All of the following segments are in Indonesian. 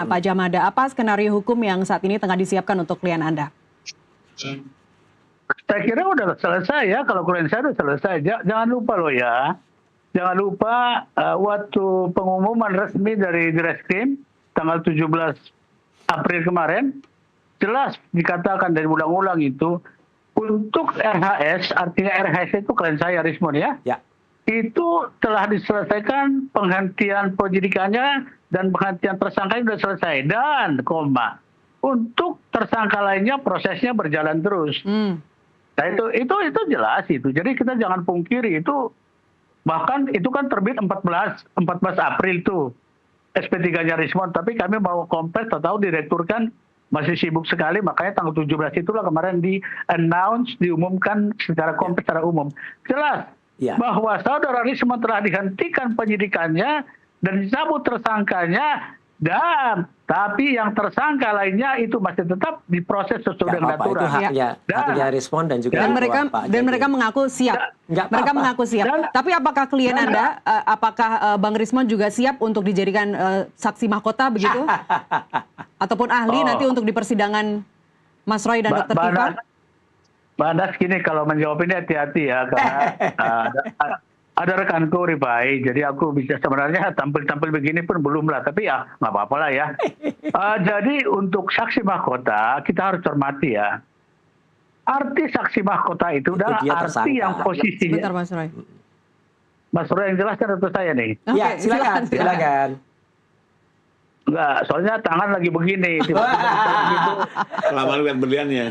Pak Djamada, apa skenario hukum yang saat ini tengah disiapkan untuk klien Anda? Saya kira udah selesai ya, kalau klien saya udah selesai. Jangan lupa loh ya, jangan lupa waktu pengumuman resmi dari Direskrim tanggal 17 April kemarin, jelas dikatakan dari ulang-ulang itu, untuk RHS, artinya RHS itu klien saya Rismon ya, itu telah diselesaikan penghentian penyidikannya dan penghentian tersangka sudah selesai. Dan, untuk tersangka lainnya prosesnya berjalan terus. Nah, itu jelas itu. Jadi kita jangan pungkiri itu, bahkan itu kan terbit 14 April tuh SP3-nya Rismon, tapi kami mau kompres, tahu direktur kan masih sibuk sekali, makanya tanggal 17 itulah kemarin di-announce, diumumkan secara kompres, secara umum. Jelas bahwa saudara Rismon telah dihentikan penyidikannya dan dicabut tersangkanya, dan tapi yang tersangka lainnya itu masih tetap diproses sesuai dengan aturan. Itu haknya Rismon dan juga mereka mengaku siap. Mereka mengaku siap. Tapi apakah klien Anda, apakah Bang Rismon juga siap untuk dijadikan saksi mahkota begitu? Ataupun ahli nanti untuk di persidangan Mas Roy dan Dr. Tifa? Mbak Anas, gini, kalau menjawab ini hati-hati ya, karena ada rekanku Rifai, jadi aku bisa sebenarnya tampil begini pun belum lah, tapi ya nggak apa-apa lah ya. Jadi untuk saksi mahkota kita harus cermati ya. Arti saksi mahkota itu adalah arti yang posisinya. Sebentar Mas Roy. Mas Roy yang jelaskan untuk saya nih. Ya, silakan. Enggak, soalnya tangan lagi begini. Tiba-tiba gitu. Lama lihat berliannya.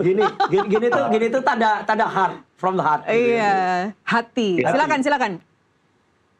Gini tuh tanda heart, from the heart. Iya, hati. Silakan.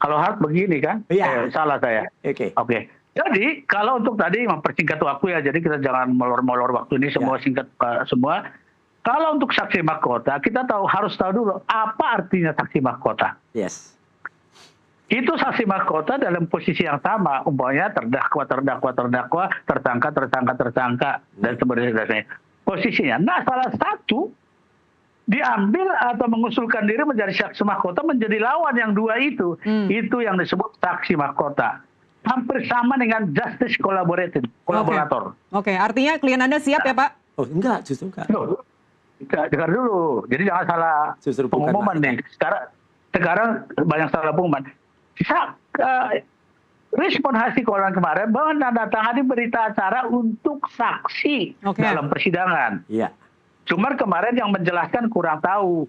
Kalau heart begini kan? Iya. Salah saya. Oke. Jadi kalau untuk tadi mempersingkat waktu ya, jadi kita jangan molor-molor waktu ini, semua singkat semua. Kalau untuk saksi mahkota, kita harus tahu dulu apa artinya saksi mahkota. Yes. Itu saksi mahkota dalam posisi yang sama, umpamanya terdakwa, tersangka, dan sebagainya. Posisinya. Nah, salah satu diambil atau mengusulkan diri menjadi saksi mahkota, menjadi lawan yang dua itu. Itu yang disebut saksi mahkota. Hampir sama dengan justice kolaborator. Oke, artinya klien Anda siap ya, Pak? Oh, enggak, justru enggak. Dengar dulu. Jadi jangan salah pengumuman nih. Sekarang banyak salah pengumuman. Respon hasil kemarin bahwa menandatangani berita acara untuk saksi dalam persidangan. Cuman kemarin yang menjelaskan kurang tahu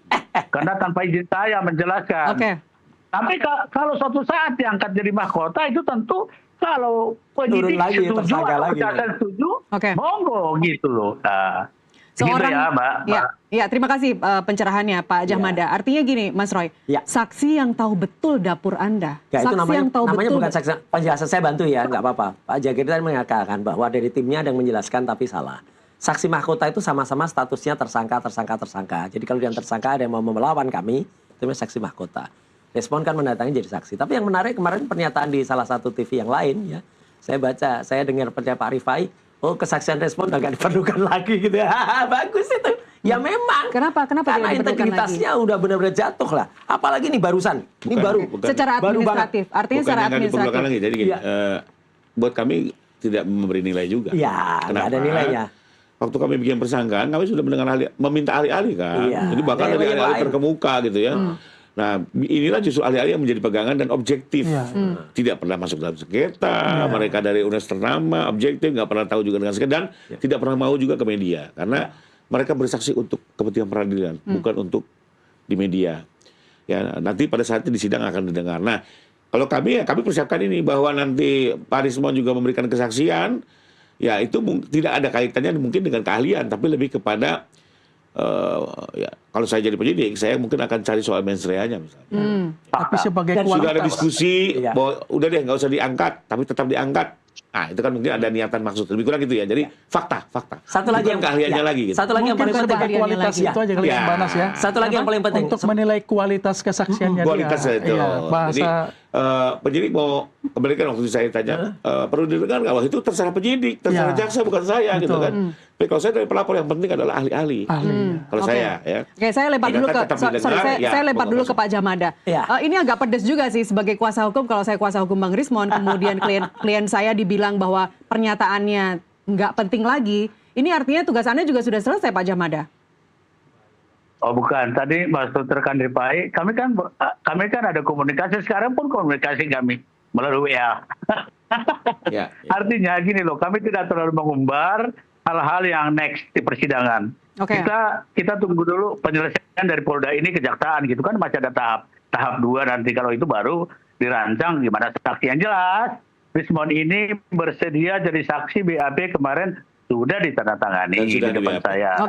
karena tanpa izin saya menjelaskan. Tapi kalau suatu saat diangkat jadi mahkota itu tentu kalau penyidik setuju atau tidak setuju, monggo gitu loh. Seorang, gitu ya, Mbak. Ya, terima kasih pencerahannya Pak Djamada. Artinya gini, Mas Roy, saksi yang tahu betul dapur Anda. Itu saksi yang tahu namanya betul. Bukan saksi, penjelasan saya bantu ya, nggak apa-apa. Pak Jagir tadi mengatakan bahwa dari timnya ada yang menjelaskan tapi salah. Saksi mahkota itu sama-sama statusnya tersangka. Jadi kalau yang tersangka ada yang mau melawan kami, itu namanya saksi mahkota. Respon kan mendatangi jadi saksi. Tapi yang menarik kemarin pernyataan di salah satu TV yang lain ya, saya dengar percaya Pak Rifai, kesaksian Respon udah gak diperlukan lagi gitu ya. Bagus itu. Ya memang. Kenapa karena integritasnya udah benar-benar jatuh lah. Apalagi nih barusan. Ini baru. Secara administratif. Artinya secara administratif. Lagi. Jadi gini, buat kami tidak memberi nilai juga. Ya, nggak ada nilainya. Waktu kami bikin persangkaan, kami sudah meminta ahli-ahli kan. Jadi bahkan dari ahli-ahli terkemuka gitu ya. Nah, inilah justru ahli-ahli yang menjadi pegangan dan objektif. Tidak pernah masuk dalam sengketa, mereka dari universitas ternama, objektif, nggak pernah tahu juga dengan sengketa, dan tidak pernah mau juga ke media. Karena mereka bersaksi untuk kepentingan peradilan, bukan untuk di media. Ya, nanti pada saat itu di sidang akan didengar. Nah, kalau kami persiapkan ini, bahwa nanti Pak Rismon juga memberikan kesaksian, ya itu tidak ada kaitannya mungkin dengan keahlian, tapi lebih kepada ya, kalau saya jadi penyidik, saya mungkin akan cari soal mens reanya misalnya. Tapi sebagai sudah ada diskusi, bahwa udah deh nggak usah diangkat, tapi tetap diangkat. Nah, itu kan mungkin ada niatan maksud. Lebih kurang gitu ya. Jadi fakta. Satu lagi yang keahliannya lagi. Gitu. Satu lagi yang paling penting kualitas itu aja kali Banas ya. Satu lagi yang paling penting untuk menilai kualitas kesaksiannya kualitas dia. itu. Bahasa jadi, penyidik mau kembalikan waktu itu saya tanya perlu didengar nggak? Wah itu terserah penyidik, terserah jaksa bukan saya gitu kan. Tapi kalau saya dari pelapor yang penting adalah ahli-ahli. Kalau saya ya. Oke, saya lempar dulu ke saya lempar dulu ke Pak Djamada. Ini agak pedes juga sih sebagai kuasa hukum. Kalau saya kuasa hukum Bang Rismon, kemudian klien saya dibilang bahwa pernyataannya nggak penting lagi. Ini artinya tugas Anda juga sudah selesai, Pak Djamada? Oh bukan, tadi maksud rekan DPI, kami kan ada komunikasi, sekarang pun komunikasi kami melalui WA. Artinya gini loh, kami tidak terlalu mengumbar hal-hal yang next di persidangan. Kita tunggu dulu penyelesaian dari Polda ini kejaksaan gitu kan, masih ada tahap 2 nanti, kalau itu baru dirancang gimana saksi yang jelas. Rismon ini bersedia jadi saksi BAP kemarin sudah ditandatangani di depan saya.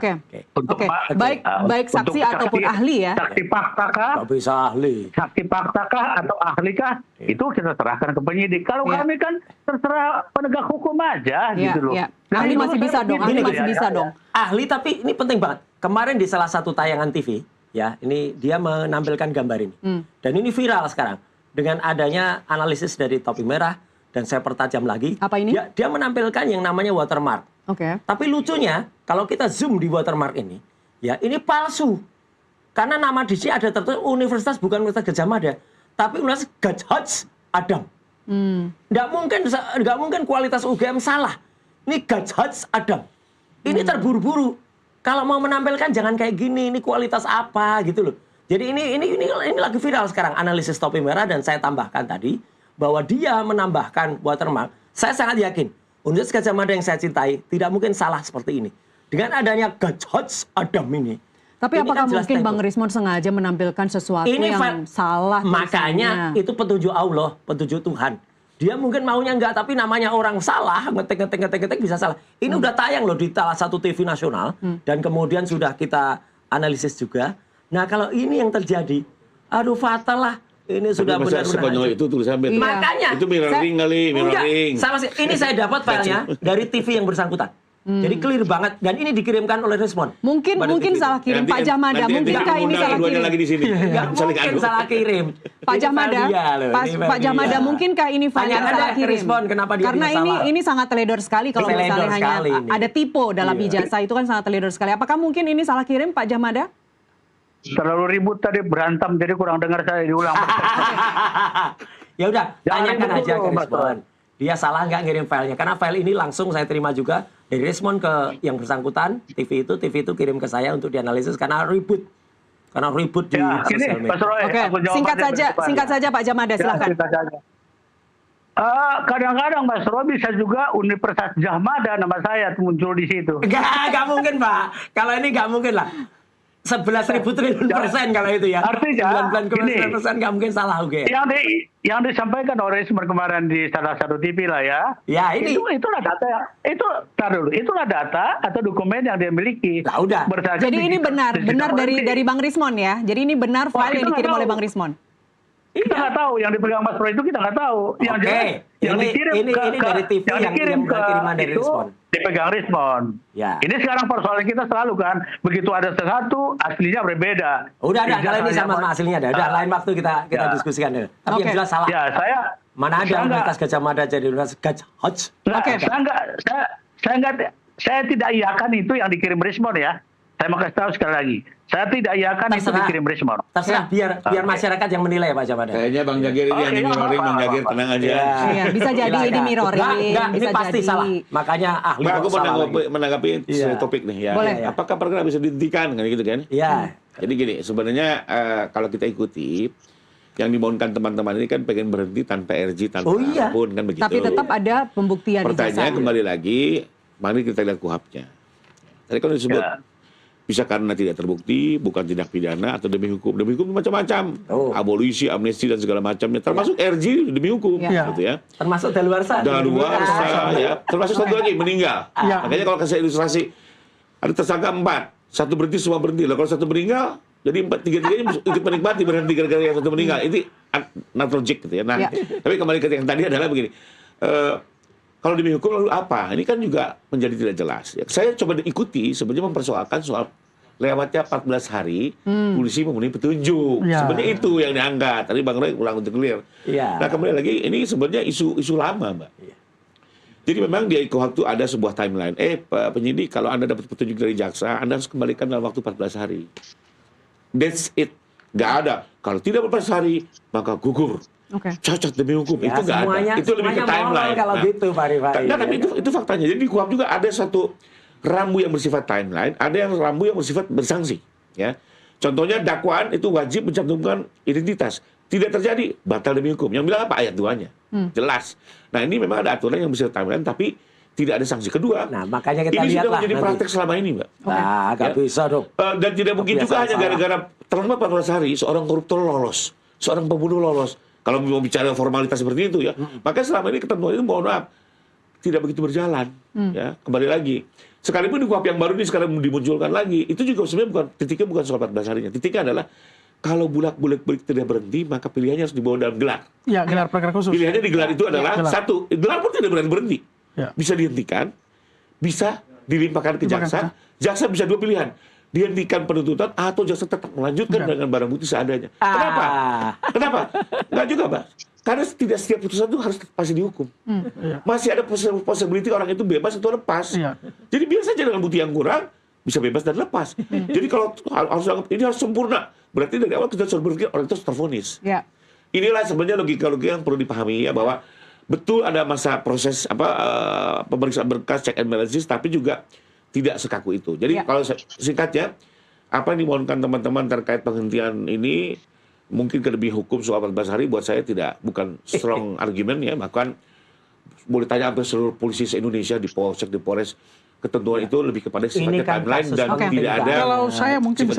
Baik saksi ataupun ahli ya. Saksi fakta kah? Nggak bisa ahli. Saksi fakta kah atau ahli kah? Itu kita serahkan ke penyidik. Kalau kami kan terserah penegak hukum aja gitu loh. Ahli masih bisa dong. Ahli masih bisa dong. Ahli, tapi ini penting banget. Kemarin di salah satu tayangan TV, ya, ini dia menampilkan gambar ini. Dan ini viral sekarang dengan adanya analisis dari Topi Merah, dan saya pertajam lagi. Apa ini? Dia menampilkan yang namanya watermark. Tapi lucunya, kalau kita zoom di watermark ini, ya ini palsu. Karena nama di sini ada tertulis universitas, bukan Universitas Gadjah Mada, tapi Universitas Gadjah Adam. Nggak mungkin kualitas UGM salah. Ini Gadjah Adam. Ini terburu-buru. Kalau mau menampilkan jangan kayak gini. Ini kualitas apa gitu loh. Jadi ini lagi viral sekarang analisis Topi Merah, dan saya tambahkan tadi bahwa dia menambahkan watermark. Saya sangat yakin Universitas Gadjah Mada yang saya cintai tidak mungkin salah seperti ini. Dengan adanya Gadjah Adam ini. Tapi apakah mungkin Bang Rismon sengaja menampilkan sesuatu yang salah? Makanya itu petunjuk Allah, petunjuk Tuhan. Dia mungkin maunya enggak, tapi namanya orang salah, ngetik bisa salah. Ini udah tayang loh di salah satu TV nasional, dan kemudian sudah kita analisis juga. Nah kalau ini yang terjadi, aduh fatal lah. Ini sudah benar-benar sekonyol itu tulisan makanya itu mirroring kali. Sama sih. Ini saya dapat filenya dari TV yang bersangkutan. Jadi clear banget, dan ini dikirimkan oleh Rismon. Mungkin salah kirim Pak Djamada. Mungkinkah ini salah kirim? Lagi di sini. Nggak mungkin salah kirim. Pak Djamada, Pak Djamada, mungkinkah ini filenya salah kirim? Rismon, kenapa dia karena ini sangat teledor sekali kalau misalnya hanya ada tipe dalam ijazah, itu kan sangat teledor sekali. Apakah mungkin ini salah kirim, Pak Djamada? Terlalu ribut tadi, berantem, jadi kurang dengar saya diulang. Ya udah, tanyakan aja ke Rismon. Dia salah nggak ngirim filenya? Karena file ini langsung saya terima juga dari Rismon ke yang bersangkutan, TV itu kirim ke saya untuk dianalisis karena ribut. Karena ribut di sosial media. Singkat saja Pak Djamada, silakan. Kadang-kadang Mas Roy bisa juga Universitas Gadjah Mada nama saya muncul di situ. Nggak mungkin Pak. Kalau ini nggak mungkin lah. 11.000 triliun persen kalau itu ya. Artinya 99,9% nggak mungkin salah UGM. Yang disampaikan oleh Rismon kemarin di salah satu TV lah ya. Ya ini. Itulah data itulah data atau dokumen yang dia miliki. Nah, udah. Jadi ini benar dari Bang Rismon ya. Jadi ini benar file yang dikirim oleh Bang Rismon. Kita nggak tahu yang dipegang Mas Roy itu, kita nggak tahu. Yang dikirim ini dari TV yang kiriman dari Rismon. Dipegang Rismon. Ya. Ini sekarang persoalan kita selalu kan, begitu ada sesuatu aslinya berbeda. Udah kalau ini sama aslinya ada. Udah lain waktu kita diskusikan deh. Tapi yang jelas salah. Ya, mana ada Universitas Gadjah Mada jadi Universitas Gadjah. Saya tidak iakan itu yang dikirim Rismon ya. Saya mau kasih tahu sekali lagi. Saya tidak iakan itu dikirim Rismon. Terserah, biar masyarakat yang menilai ya Pak Djamada. Kayaknya Bang Jagir ini yang di mirroring, Bang Jagir tenang aja. Iya, bisa jadi ini mirroring. Enggak, ini pasti salah. Makanya ahli aku menanggapi topik nih ya. Boleh. Apakah perkara bisa dihentikan kan gitu kan? Iya. Jadi gini, sebenarnya kalau kita ikuti yang dimohonkan teman-teman ini kan pengen berhenti tanpa RJ, tanpa apapun kan begitu. Tapi tetap ada pembuktian. Pertanyaannya kembali lagi, mari kita lihat kuhapnya. Tadi kan disebut bisa karena tidak terbukti, bukan tindak pidana atau demi hukum. Demi hukum macam-macam, abolisi, amnesti dan segala macamnya. Termasuk RJ demi hukum, gitu ya. Termasuk daluarsa. Daluarsa, ya. Termasuk satu lagi meninggal. Makanya kalau kasih ilustrasi, ada tersangka 4, satu berhenti semua berhenti. Lah kalau satu meninggal, jadi 3-3-nya ikut menikmati berhenti gara-gara yang satu meninggal. Itu not logic gitu ya. Nah, tapi kembali ke yang tadi adalah begini. Kalau demi hukum lalu apa? Ini kan juga menjadi tidak jelas. Ya, saya coba diikuti sebenarnya mempersoalkan soal lewatnya 14 hari, polisi memenuhi petunjuk. Ya. Sebenarnya itu yang diangkat. Tadi Bang Roy ulang untuk clear. Iya. Nah kembali lagi, ini sebenarnya isu lama, Mbak. Jadi memang di kuhap itu ada sebuah timeline. Penyidik, kalau Anda dapat petunjuk dari jaksa, Anda harus kembalikan dalam waktu 14 hari. That's it. Nggak ada. Kalau tidak 14 hari, maka gugur. Oke. Cacat demi hukum. Ya, Itu nggak ada. Itu lebih ke semuanya moral timeline. kalau gitu, Pak Rifai. Nah, tapi itu faktanya. Jadi di kuhap juga ada satu rambu yang bersifat timeline, ada yang rambu yang bersifat bersanksi. Ya, contohnya dakwaan itu wajib mencantumkan identitas. Tidak terjadi, batal demi hukum. Yang bilang apa? Ayat 2-nya. Jelas. Nah ini memang ada aturan yang bersifat timeline, tapi tidak ada sanksi. Kedua, Nah, makanya kita ini lihat sudah lah menjadi nanti. praktek selama ini, Mbak. Nah, nggak bisa dong. Dan tidak mungkin juga Kebiasaan hanya salah. gara-gara terlambat 14 hari, seorang koruptor lolos, seorang pembunuh lolos. Kalau mau bicara formalitas seperti itu ya, maka selama ini ketentuan itu mohon maaf tidak begitu berjalan. Ya, kembali lagi. Sekalipun di kuhap yang baru ini sekarang dimunculkan lagi, itu juga sebenarnya titiknya bukan soal 14 harinya. Titiknya adalah kalau bulat-bulat tidak berhenti, maka pilihannya harus dibawa dalam gelar. Ya, gelar perkara khusus. Pilihannya di gelar itu adalah Gelar. satu, gelar pun tidak berhenti. Ya. Bisa dihentikan, bisa dilimpahkan ke jaksa. Jaksa bisa dua pilihan. Dihentikan penuntutan atau jaksa tetap melanjutkan dengan barang bukti seadanya. Kenapa? Kenapa? Enggak juga, Pak. Karena tidak setiap putusan itu harus pasti dihukum. Masih ada possibility orang itu bebas atau lepas. Iya. Jadi biasa saja dengan bukti yang kurang, bisa bebas dan lepas. Jadi kalau harus anggap ini harus sempurna, berarti dari awal kita sudah berpikir orang itu harus tervonis. Ya. Inilah sebenarnya logika-logika yang perlu dipahami ya, bahwa betul ada masa proses pemeriksaan berkas, check and balances, tapi juga tidak sekaku itu. Jadi kalau singkatnya, apa yang dimohonkan teman-teman terkait penghentian ini, mungkin lebih hukum soal 14 hari buat saya bukan strong argument ya, bahkan boleh tanya hampir seluruh polisi se-Indonesia di Polsek, di Polres, ketentuan itu lebih kepada sifatnya Ini kan timeline kasus dan tidak ada Kalau saya mungkin bisa